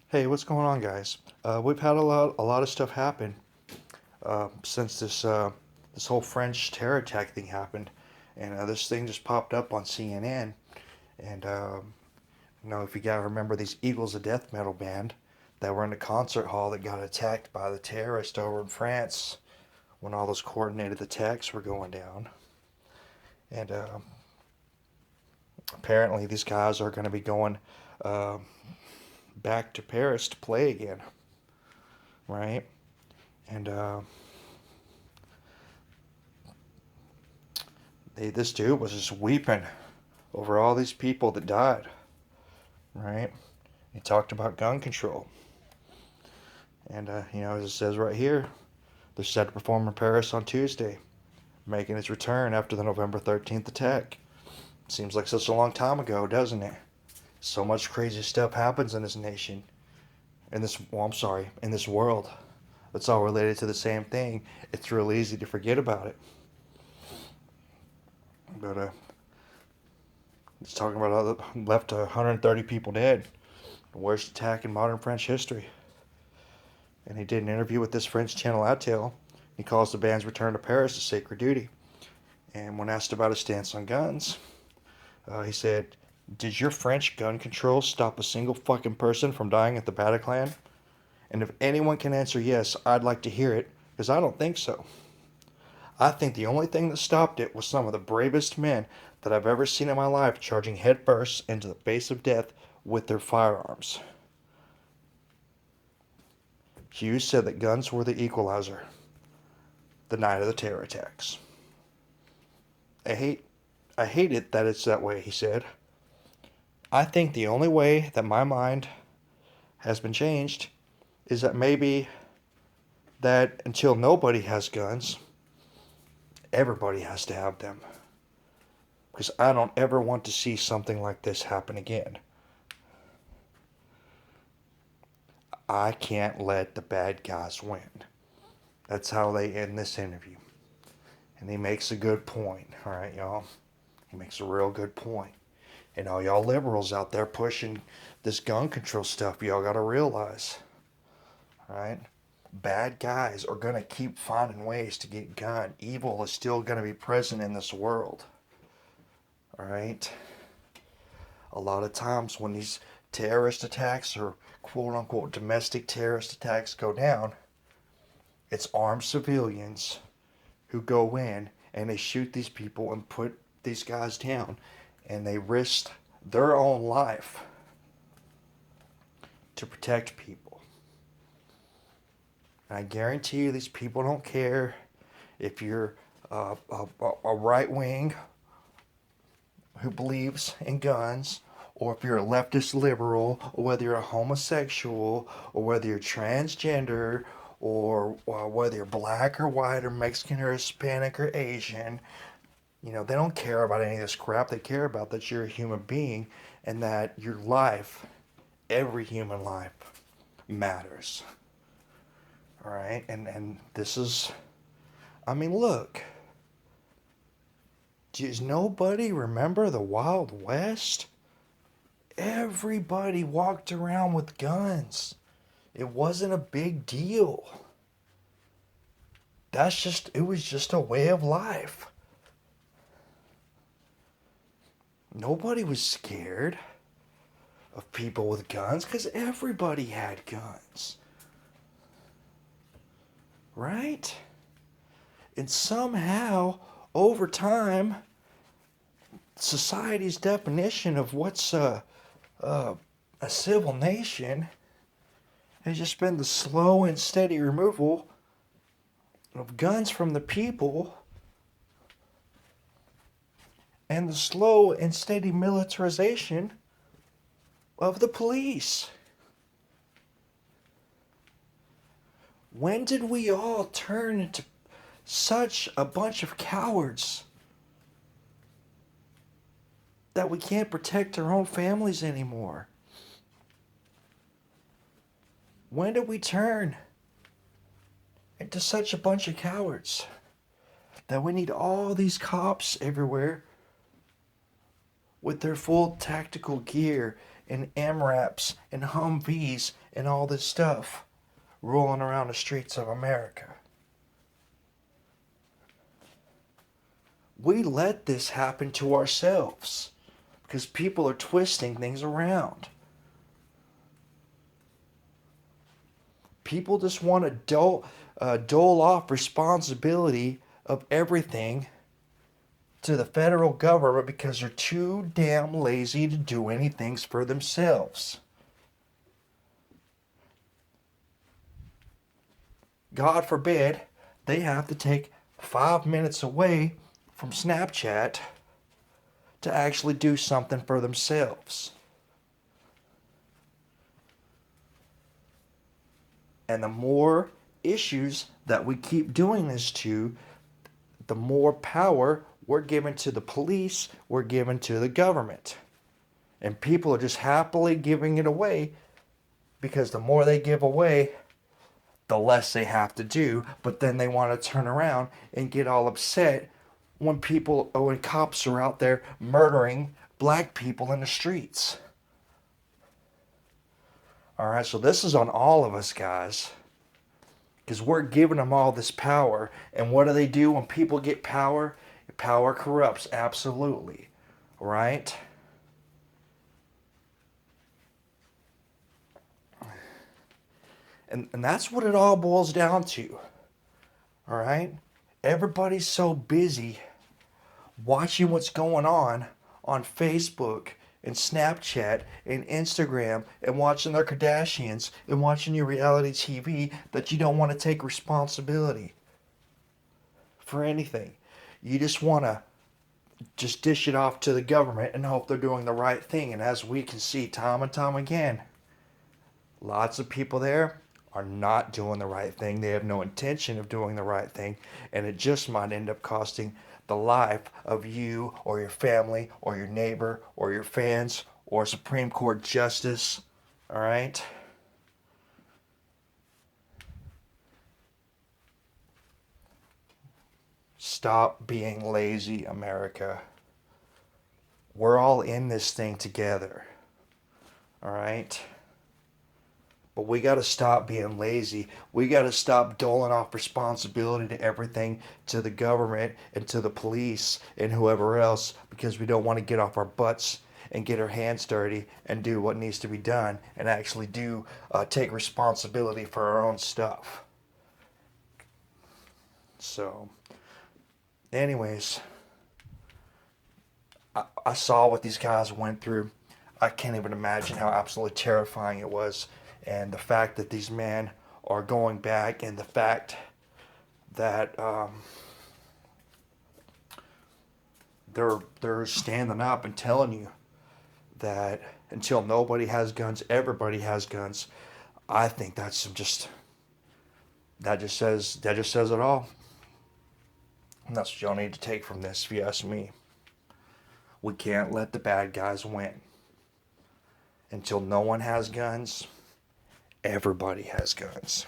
Hey, what's going on, guys? We've had a lot of stuff happen since this whole French terror attack thing happened, and this thing just popped up on CNN. And if you gotta remember these Eagles of Death metal band that were in a concert hall that got attacked by the terrorists over in France when all those coordinated attacks were going down. And apparently, these guys are going to be going uh, back to Paris to play again, right? And this dude was just weeping over all these people that died, right? He talked about gun control. And, as it says right here, they're set to perform in Paris on Tuesday, making its return after the November 13th attack. Seems like such a long time ago, doesn't it? So much crazy stuff happens in this nation, in this world. It's all related to the same thing. It's real easy to forget about it. But it's talking about left 130 people dead. The worst attack in modern French history. And he did an interview with this French channel Attel. He calls the band's return to Paris a sacred duty. And when asked about his stance on guns, he said, "Did your French gun control stop a single fucking person from dying at the Bataclan? And if anyone can answer yes, I'd like to hear it, because I don't think so. I think the only thing that stopped it was some of the bravest men that I've ever seen in my life charging headfirst into the face of death with their firearms." Hughes said that guns were the equalizer the night of the terror attacks. I hate I hate it that it's that way, he said. I think the only way that my mind has been changed is that maybe that until nobody has guns, everybody has to have them. Because I don't ever want to see something like this happen again. I can't let the bad guys win. That's how they end this interview. And he makes a good point, all right, y'all? He makes a real good point. And all y'all liberals out there pushing this gun control stuff, y'all gotta realize, all right? Bad guys are gonna keep finding ways to get gun. Evil is still gonna be present in this world, all right? A lot of times when these terrorist attacks or quote unquote domestic terrorist attacks go down, it's armed civilians who go in and they shoot these people and put these guys down, and they risk their own life to protect people. And I guarantee you, these people don't care if you're a right wing who believes in guns, or if you're a leftist liberal, or whether you're a homosexual, or whether you're transgender, or whether you're black or white or Mexican or Hispanic or Asian. They don't care about any of this crap. They care about that you're a human being and that your life, every human life, matters. All right? And this is, I mean, look. Does nobody remember the Wild West? Everybody walked around with guns. It wasn't a big deal. It was just a way of life. Nobody was scared of people with guns because everybody had guns. Right? And somehow, over time, society's definition of what's a civil nation has just been the slow and steady removal of guns from the people and the slow and steady militarization of the police. When did we all turn into such a bunch of cowards that we can't protect our own families anymore? When did we turn into such a bunch of cowards that we need all these cops everywhere with their full tactical gear and MRAPs and Humvees and all this stuff rolling around the streets of America. We let this happen to ourselves because people are twisting things around. People just want to dole off responsibility of everything to the federal government because they're too damn lazy to do anything for themselves. God forbid they have to take 5 minutes away from Snapchat to actually do something for themselves. And the more issues that we keep doing this to, the more power we're giving to the police, we're giving to the government. And people are just happily giving it away because the more they give away, the less they have to do. But then they want to turn around and get all upset when cops are out there murdering black people in the streets. All right, so this is on all of us, guys, because we're giving them all this power. And what do they do when people get power? Power corrupts, absolutely, right? And that's what it all boils down to, all right? Everybody's so busy watching what's going on Facebook and Snapchat and Instagram and watching their Kardashians and watching your reality TV that you don't want to take responsibility for anything. You just want to just dish it off to the government and hope they're doing the right thing. And as we can see time and time again, lots of people there are not doing the right thing. They have no intention of doing the right thing. And it just might end up costing the life of you or your family or your neighbor or your fans or a Supreme Court justice. All right? Stop being lazy, America. We're all in this thing together. All right? But we got to stop being lazy. We got to stop doling off responsibility to everything to the government and to the police and whoever else because we don't want to get off our butts and get our hands dirty and do what needs to be done and actually take responsibility for our own stuff. So, anyways, I saw what these guys went through. I can't even imagine how absolutely terrifying it was. And the fact that these men are going back, and the fact that they're standing up and telling you that until nobody has guns, everybody has guns. I think that just says it all. And that's what y'all need to take from this, if you ask me. We can't let the bad guys win. Until no one has guns, everybody has guns.